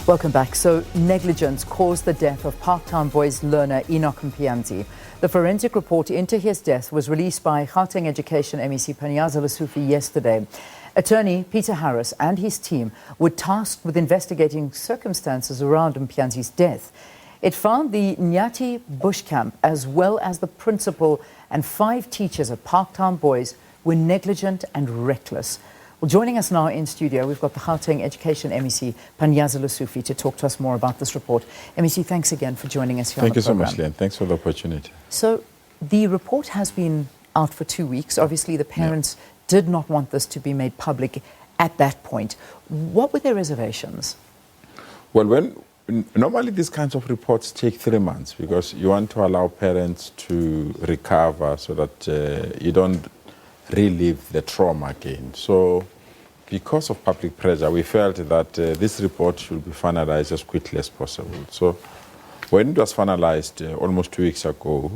Welcome back. So, negligence caused the death of Parktown Boys learner Enock Mpianzi. The forensic report into his death was released by Gauteng Education MEC Panyaza Lesufi yesterday. Attorney Peter Harris and his team were tasked with investigating circumstances around Mpianzi's death. It found the Nyati Bush Camp, as well as the principal and 5 teachers at Parktown Boys, were negligent and reckless. Well, joining us now in studio, we've got the Gauteng Education MEC, Panyaza Lesufi, to talk to us more about this report. MEC, thanks again for joining us here on the program. Thank you so much, Leon. Thanks for the opportunity. So, the report has been out for 2 weeks. Obviously, the parents did not want this to be made public at that point. What were their reservations? Well, normally these kinds of reports take 3 months because you want to allow parents to recover so that you don't relive the trauma again. So because of public pressure, we felt that this report should be finalized as quickly as possible. So when it was finalized almost 2 weeks ago,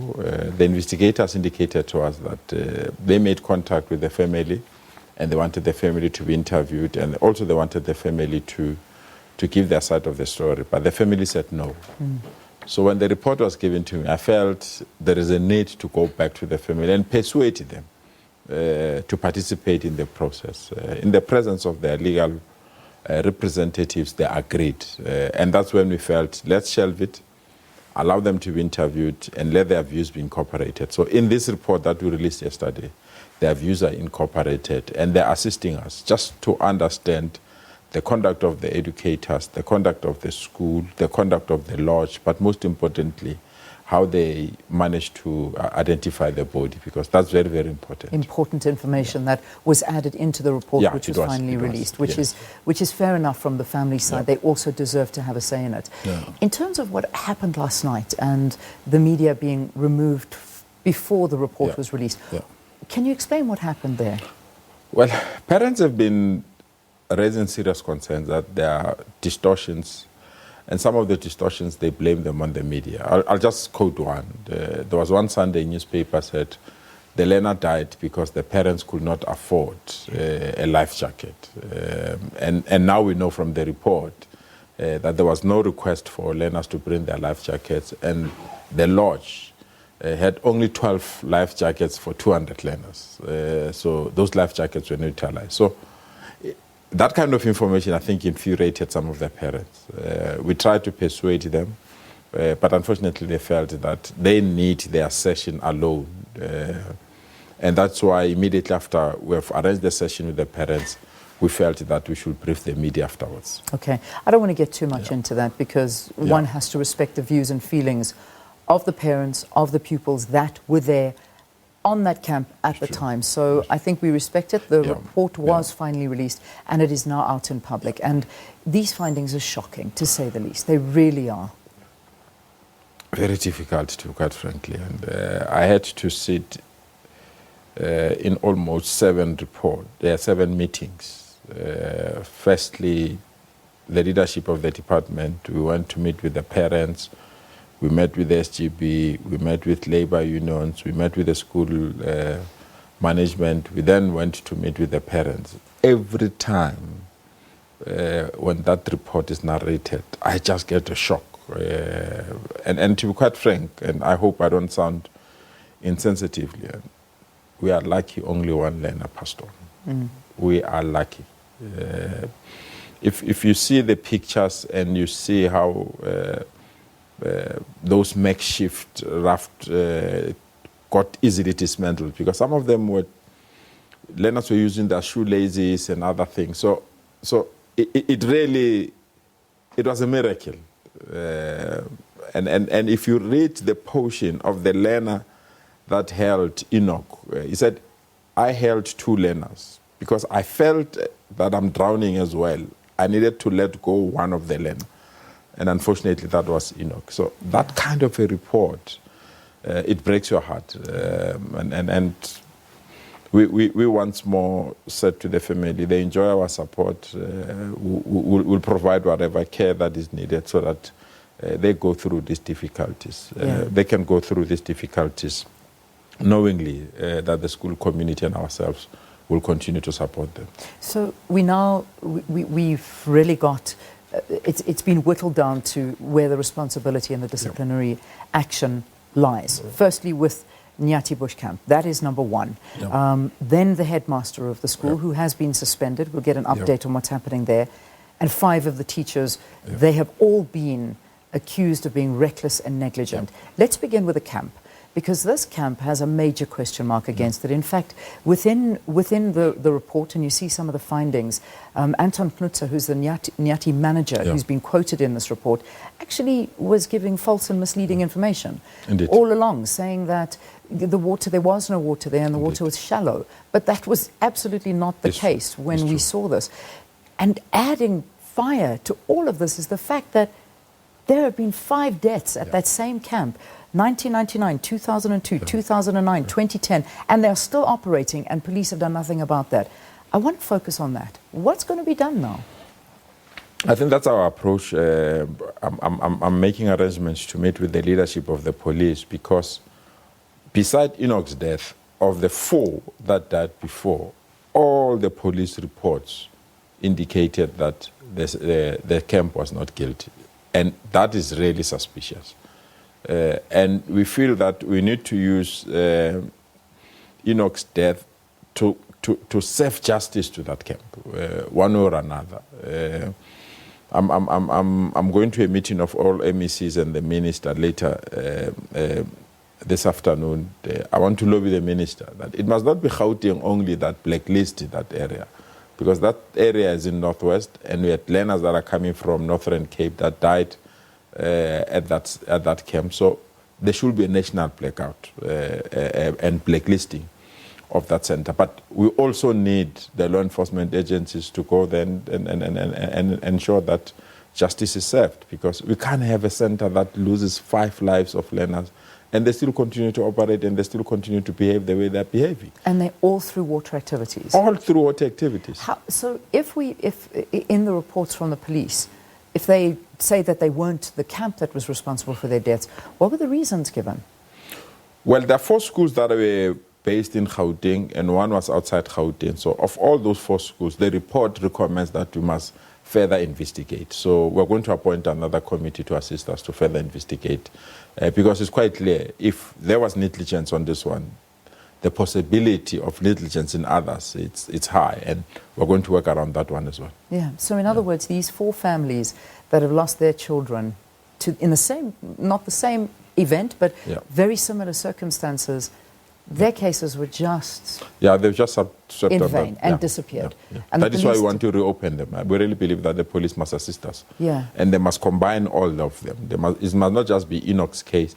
the investigators indicated to us that they made contact with the family and they wanted the family to be interviewed, and also they wanted the family to give their side of the story, but the family said no. So when the report was given to me, I felt there is a need to go back to the family and persuade them to participate in the process. In the presence of their legal representatives, they agreed. And that's when we felt, let's shelve it, allow them to be interviewed, and let their views be incorporated. So in this report that we released yesterday, their views are incorporated, and they're assisting us just to understand the conduct of the educators, the conduct of the school, the conduct of the lodge, but most importantly, how they managed to identify the body, because that's very, very important. Important information that was added into the report, which was finally released, which is fair enough from the family side. They also deserve to have a say in it. In terms of what happened last night and the media being removed before the report was released, can you explain what happened there? Well, parents have been raising serious concerns that there are distortions, and some of the distortions, they blame them on the media. I'll just quote one. There was one Sunday newspaper said the learner died because the parents could not afford a life jacket. And now we know from the report that there was no request for learners to bring their life jackets, and the lodge had only 12 life jackets for 200 learners. So those life jackets were neutralized. So that kind of information, I think, infuriated some of their parents. We tried to persuade them, but unfortunately they felt that they need their session alone. And that's why immediately after we've arranged the session with the parents, we felt that we should brief the media afterwards. Okay. I don't want to get too much into that, because one has to respect the views and feelings of the parents, of the pupils that were there on that camp at the time. So I think we respect it. The report was finally released, and it is now out in public. And these findings are shocking, to say the least. They really are. Very difficult, to quite frankly. And I had to sit in almost 7 meetings. Firstly, the leadership of the department, we went to meet with the parents. We met with the SGB, we met with labor unions, we met with the school management. We then went to meet with the parents. Every time when that report is narrated, I just get a shock. And to be quite frank, and I hope I don't sound insensitive, we are lucky only one learner passed on. We are lucky. If you see the pictures and you see how those makeshift raft got easily dismantled, because some of them learners were using their shoelaces and other things. So it really, it was a miracle. And if you read the portion of the learner that held Enoch, he said, I held 2 learners because I felt that I'm drowning as well. I needed to let go one of the learners. And unfortunately, that was Enoch. So that kind of a report, it breaks your heart. And we once more said to the family, they enjoy our support. We'll provide whatever care that is needed so that they go through these difficulties. They can go through these difficulties knowingly that the school community and ourselves will continue to support them. So we've really got it's been whittled down to where the responsibility and the disciplinary action lies. Firstly, with Nyati Bush Camp, that is number one. Then the headmaster of the school, who has been suspended. We'll get an update on what's happening there. And 5 of the teachers, they have all been accused of being reckless and negligent. Let's begin with the camp, because this camp has a major question mark against it. In fact, within the report, and you see some of the findings, Anton Knutzer, who's the Nyati manager, who's been quoted in this report, actually was giving false and misleading information all along, saying that the water, there was no water there and the water was shallow. But that was absolutely not the case when we saw this. And adding fire to all of this is the fact that there have been 5 deaths at that same camp, 1999, 2002, 2009, 2010, and they're still operating, and police have done nothing about that. I want to focus on that. What's going to be done now? I think that's our approach. I'm making arrangements to meet with the leadership of the police, because beside Enoch's death, of the 4 that died before, all the police reports indicated that the camp was not guilty. And that is really suspicious. And we feel that we need to use Enoch's death to serve justice to that camp, one or another. I'm going to a meeting of all MECs and the minister later this afternoon. I want to lobby the minister that it must not be Gauteng only that blacklisted that area, because that area is in Northwest, and we had learners that are coming from Northern Cape that died at that camp. So there should be a national blackout and blacklisting of that center. But we also need the law enforcement agencies to go there and ensure that justice is served, because we can't have a center that loses 5 lives of learners and they still continue to operate and they still continue to behave the way they're behaving. And they're all through water activities? All through water activities. So if in the reports from the police, if they say that they weren't the camp that was responsible for their deaths, what were the reasons given? Well, there are 4 schools that were based in Gauteng and 1 was outside Gauteng. So of all those 4 schools, the report recommends that we must further investigate. So we're going to appoint another committee to assist us to further investigate, because it's quite clear if there was negligence on this one, the possibility of negligence in others, it's high, and we're going to work around that one as well. Yeah, so in other words, these 4 families that have lost their children in the same, not the same event, but very similar circumstances, their cases were just they've just swept in on vain them. and disappeared. And that is why we want to reopen them. We really believe that the police must assist us. And they must combine all of them. It must not just be Enoch's case.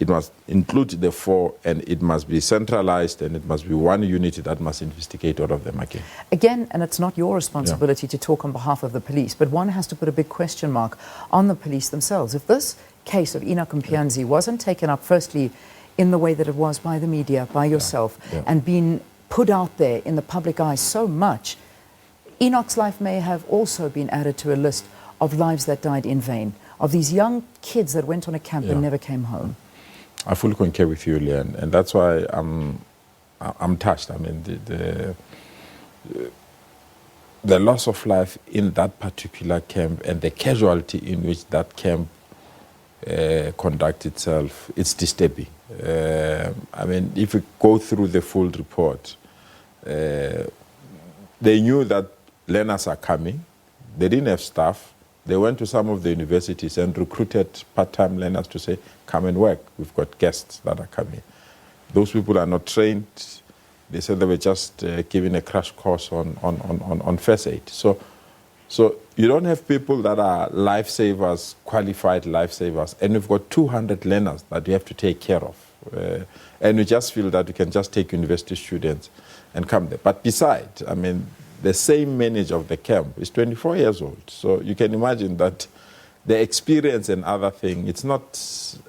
It must include the 4, and it must be centralized, and it must be one unit that must investigate all of them again. Again, and it's not your responsibility to talk on behalf of the police, but one has to put a big question mark on the police themselves. If this case of Enock Mpianzi wasn't taken up, firstly, in the way that it was by the media, by yourself, and been put out there in the public eye so much, Enoch's life may have also been added to a list of lives that died in vain, of these young kids that went on a camp and never came home. I fully concur with you, Leanne, and that's why I'm touched. I mean, the loss of life in that particular camp and the casualty in which that camp conduct itself, it's disturbing. I mean, if you go through the full report, they knew that learners are coming. They didn't have staff. They went to some of the universities and recruited part-time learners to say, come and work. We've got guests that are coming. Those people are not trained. They said they were just given a crash course on first aid. So you don't have people that are lifesavers, qualified lifesavers, and we've got 200 learners that you have to take care of. And we just feel that we can just take university students and come there. But besides, I mean, the same manager of the camp is 24 years old. So you can imagine that the experience and other thing, it's not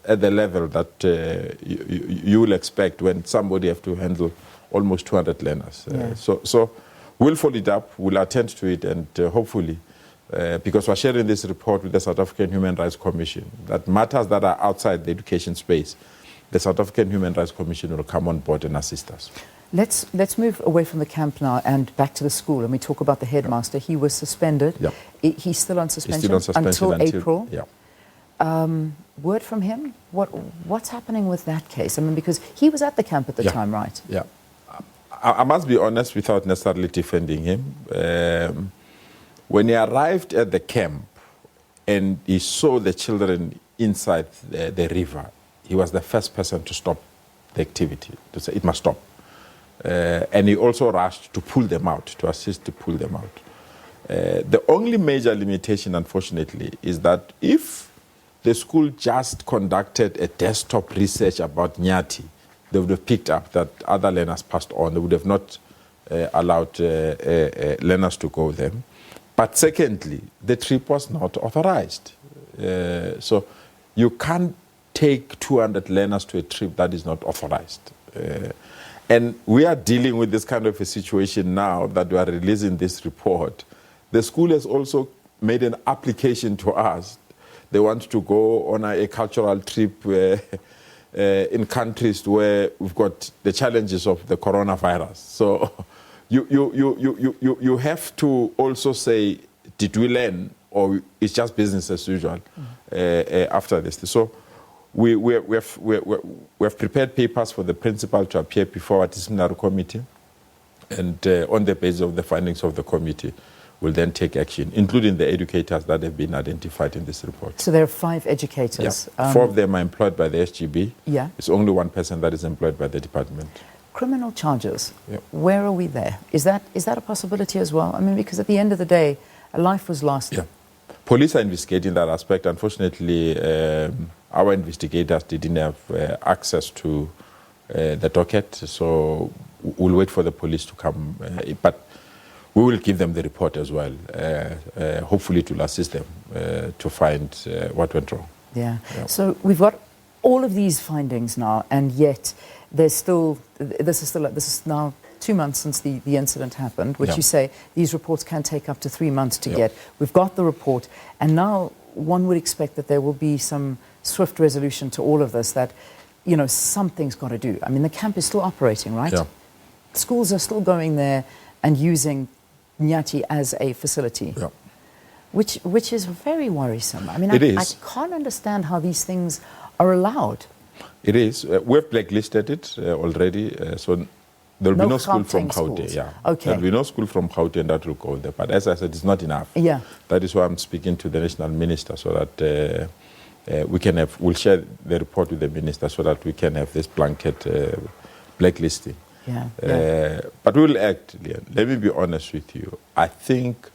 at the level that you will expect when somebody have to handle almost 200 learners. So we'll follow it up, we'll attend to it, and hopefully, because we're sharing this report with the South African Human Rights Commission, that matters that are outside the education space, the South African Human Rights Commission will come on board and assist us. Let's move away from the camp now and back to the school, and we talk about the headmaster. He was suspended. Yeah. He's still on suspension, He's still on suspension until April. Yeah. Word from him? What's happening with that case? I mean, because he was at the camp at the time, right? Yeah. I must be honest without necessarily defending him. When he arrived at the camp and he saw the children inside the river, he was the first person to stop the activity, to say it must stop. And he also rushed to pull them out, to assist to pull them out. The only major limitation, unfortunately, is that if the school just conducted a desktop research about Nyati, they would have picked up that other learners passed on. They would have not allowed learners to go there. But secondly, the trip was not authorized. So you can't take 200 learners to a trip that is not authorized. And we are dealing with this kind of a situation now that we are releasing this report. The school has also made an application to us. They want to go on a cultural trip in countries where we've got the challenges of the coronavirus. So you have to also say, did we learn, or it's just business as usual after this? So we have prepared papers for the principal to appear before our disciplinary committee, and on the basis of the findings of the committee, we'll then take action, including the educators that have been identified in this report. So there are 5 educators. Yeah. 4 of them are employed by the SGB. Yeah. It's only 1 person that is employed by the department. Criminal charges. Yeah. Where are we there? Is that a possibility as well? I mean, because at the end of the day, a life was lost. Yeah. Police are investigating that aspect. Unfortunately, our investigators didn't have access to the docket, so we'll wait for the police to come. But we will give them the report as well. Hopefully it will assist them to find what went wrong. Yeah. So we've got all of these findings now, and yet there's still, this is now 2 months since the incident happened, which you say these reports can take up to 3 months to get. We've got the report, and now one would expect that there will be some swift resolution to all of this, that, you know, something's got to do. I mean, the camp is still operating, right? Yeah. Schools are still going there and using Nyati as a facility. Yeah. Which is very worrisome. I mean, I can't understand how these things are allowed. It is. We've blacklisted it already, so there will be no school from Gauteng. Yeah. Okay. There will be no school from Gauteng that will go there. But as I said, it's not enough. Yeah. That is why I'm speaking to the national minister, so that we'll share the report with the minister, so that we can have this blanket blacklisting. Yeah. But we will act, Leon. Let me be honest with you. I think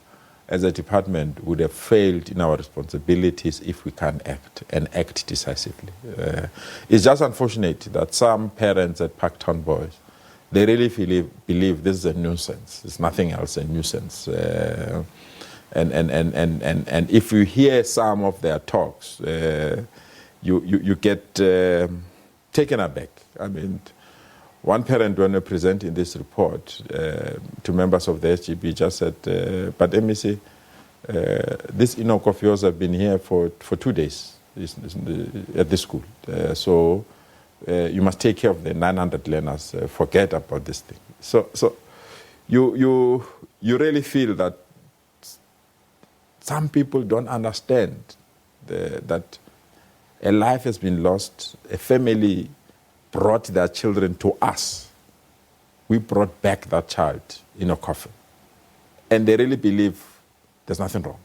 as a department we would have failed in our responsibilities if we can't act, and act decisively. It's just unfortunate that some parents at Parktown Boys, they really believe this is a nuisance. It's nothing else, a nuisance. And if you hear some of their talks, you get taken aback. I mean, one parent, when we presented this report to members of the SGB, just said, but MEC, this Enock of yours have been here for 2 days at this school. So you must take care of the 900 learners. Forget about this thing. So you really feel that some people don't understand that a life has been lost, a family brought their children to us. We brought back that child in a coffin. And they really believe there's nothing wrong.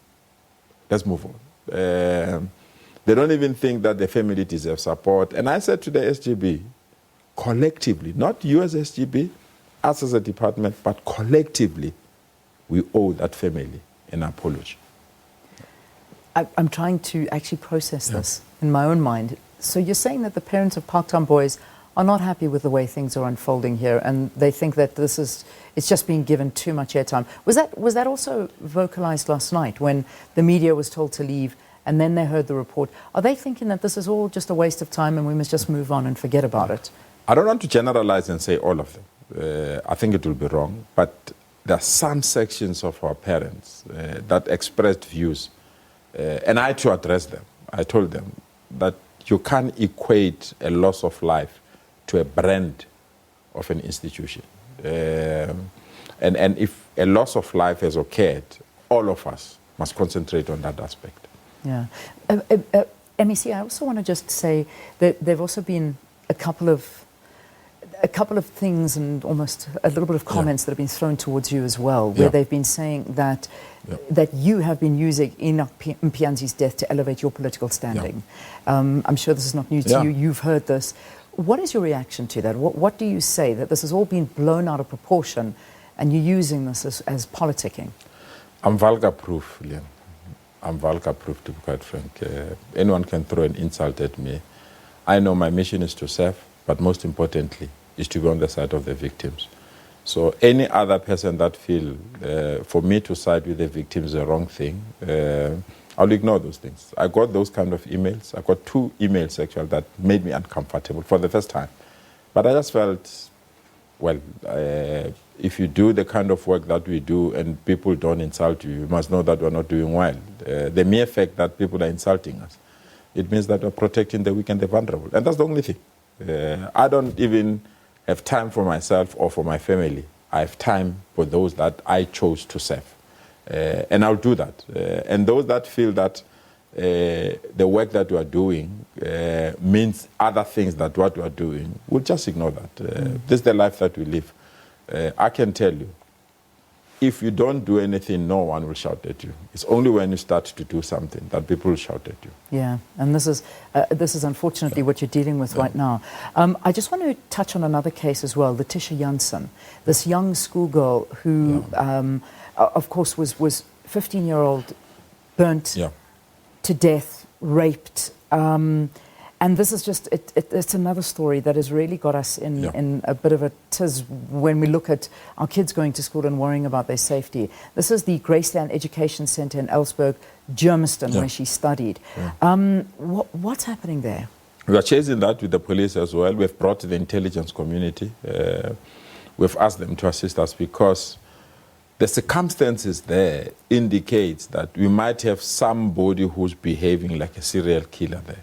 Let's move on. They don't even think that the family deserves support. And I said to the SGB, collectively, not you as SGB, us as a department, but collectively, we owe that family an apology. I'm trying to actually process this in my own mind. So you're saying that the parents of Parktown Boys are not happy with the way things are unfolding here, and they think that it's just being given too much airtime. Was that also vocalized last night when the media was told to leave and then they heard the report? Are they thinking that this is all just a waste of time and we must just move on and forget about it? I don't want to generalize and say all of them. I think it will be wrong, but there are some sections of our parents that expressed views, and I had to address them. I told them that you can't equate a loss of life to a brand of an institution. And if a loss of life has occurred, all of us must concentrate on that aspect. Yeah. MEC, I also want to just say that there have also been a couple of things and almost a little bit of comments that have been thrown towards you as well, where they've been saying that that you have been using Enock Mpianzi's death to elevate your political standing. I'm sure this is not new to you. You've heard this. What is your reaction to that? What do you say, that this has all been blown out of proportion and you're using this as politicking? I'm vulgar-proof, Leon. I'm vulgar-proof, to be quite frank. Anyone can throw an insult at me. I know my mission is to serve, but most importantly, is to be on the side of the victims. So any other person that feel for me to side with the victims is the wrong thing, I'll ignore those things. I got those kind of emails. I got 2 emails, actually, that made me uncomfortable for the first time. But I just felt, well, if you do the kind of work that we do and people don't insult you, you must know that we're not doing well. The mere fact that people are insulting us, it means that we're protecting the weak and the vulnerable. And that's the only thing. I don't even have time for myself or for my family. I have time for those that I chose to serve. And I'll do that. And those that feel that the work that we are doing means other things than what we are doing, we'll just ignore that. This is the life that we live. I can tell you, if you don't do anything, no one will shout at you. It's only when you start to do something that people will shout at you. Yeah, and this is unfortunately what you're dealing with right now. I just want to touch on another case as well, Letitia Jansen, this young schoolgirl who, of course, was 15-year-old, burnt to death, raped. And this is just, it's another story that has really got us in a bit of a tiz when we look at our kids going to school and worrying about their safety. This is the Graceland Education Centre in Elsburg, Germiston, where she studied. What's happening there? We are chasing that with the police as well. We've brought the intelligence community. We've asked them to assist us because the circumstances there indicate that we might have somebody who's behaving like a serial killer there.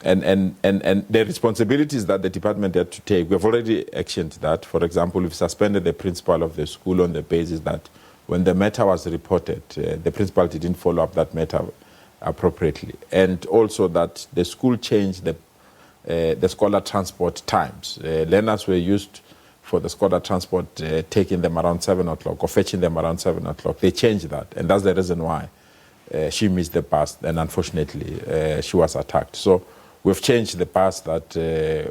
And the responsibilities that the department had to take, we've already actioned that. For example, we've suspended the principal of the school on the basis that when the matter was reported, the principal didn't follow up that matter appropriately. And also that the school changed the scholar transport times. Learners were used for the scholar transport, taking them around 7 o'clock or fetching them around 7 o'clock. They changed that, and that's the reason why she missed the bus, and unfortunately she was attacked. So we've changed the bus that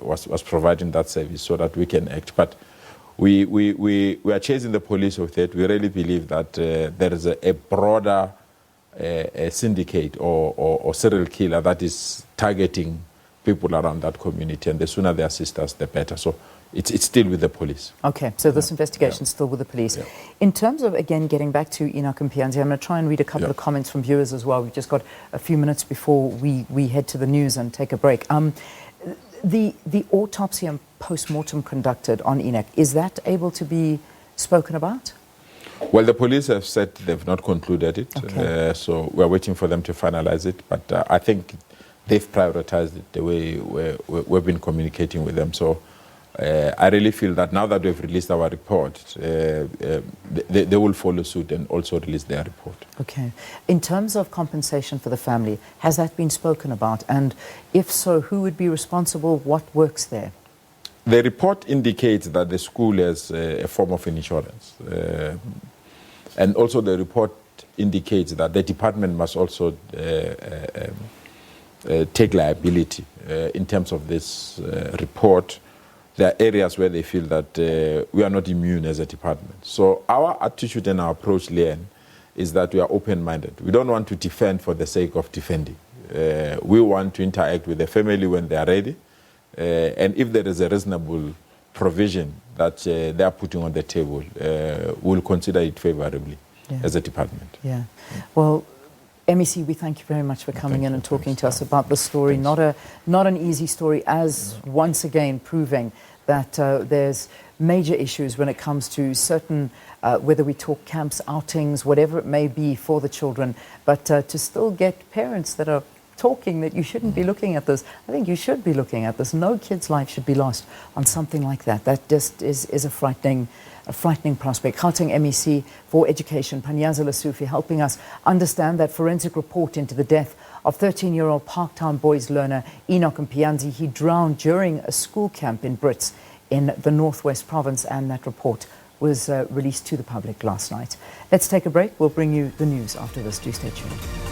was providing that service so that we can act. But we are chasing the police with it. We really believe that there is a broader syndicate or serial killer that is targeting people around that community, and the sooner they assist us, the better. So it's still with the police. Okay, so this investigation is still with the police. In terms of, again, getting back to Enock Mpianzi, I'm going to try and read a couple of comments from viewers as well. We've just got a few minutes before we head to the news and take a break. The autopsy and post-mortem conducted on Enock, is that able to be spoken about? Well, the police have said they've not concluded it, so we're waiting for them to finalize it. But I think they've prioritized it the way we've been communicating with them. So I really feel that now that we've released our report, they will follow suit and also release their report. Okay. In terms of compensation for the family, has that been spoken about? And if so, who would be responsible? What works there? The report indicates that the school has a form of insurance. And also the report indicates that the department must also take liability in terms of this report. There are areas where they feel that we are not immune as a department. So our attitude and our approach, Leon, is that we are open-minded. We don't want to defend for the sake of defending. We want to interact with the family when they are ready. And if there is a reasonable provision that they are putting on the table, we'll consider it favorably as a department. Yeah. Well, MEC, we thank you very much for coming in and talking to us about the story. Not an easy story, as once again proving that there's major issues when it comes to certain, whether we talk camps, outings, whatever it may be for the children, but to still get parents that are talking that you shouldn't be looking at this. I think you should be looking at this. No kid's life should be lost on something like that. That just is a frightening prospect. Gauteng MEC for Education, Panyaza Lesufi, helping us understand that forensic report into the death of 13-year-old Parktown Boys learner Enock Mpianzi. He drowned during a school camp in Brits in the Northwest Province, and that report was released to the public last night. Let's take a break. We'll bring you the news after this. Do stay tuned.